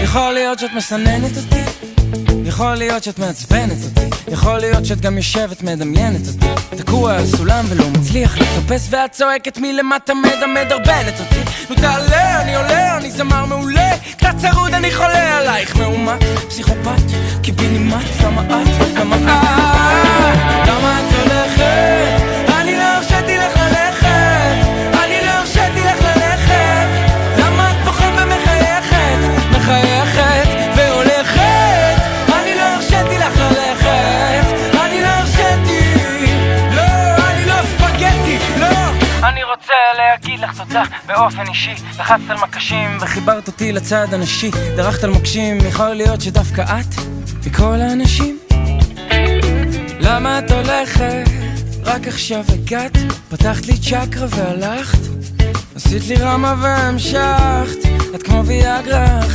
יכול להיות שאת מסננת אותי, יכול להיות שאת מעצבנת אותי, יכול להיות שאת גם יושבת מדמיינת אותי, תקוע על סולם ולא מצליח לטפס, ואת צועקת מלמטה מדרבנת אותי. נו תעלה, אני עולה, אני זמר מעולה, קצת צרוד, אני חולה עלייך מאומת, פסיכופת, קיבינימט. למה את? למה את? למה את הולכת? אני לא הרשיתי לך ללכת, אני לא הרשיתי לך ללכת. למה את פוחד ומחייכת, מחייכת והולכת? אני לא הרשיתי לך ללכת, אני לא הרשיתי. לא, אני לא ספגטי, לא. אני רוצה להגיד לך תודה באופן אישי, לחצת על מקשים וחיברת אותי לצד הנשי, דרכת על מוקשים, יכול להיות שדווקא את מכל האנשים. למה את הולכת? רק עכשיו הגעת, פתחת לי צ'קרה והלכת, עשית לי רמה והמשכת, את כמו ויאגרה אחרי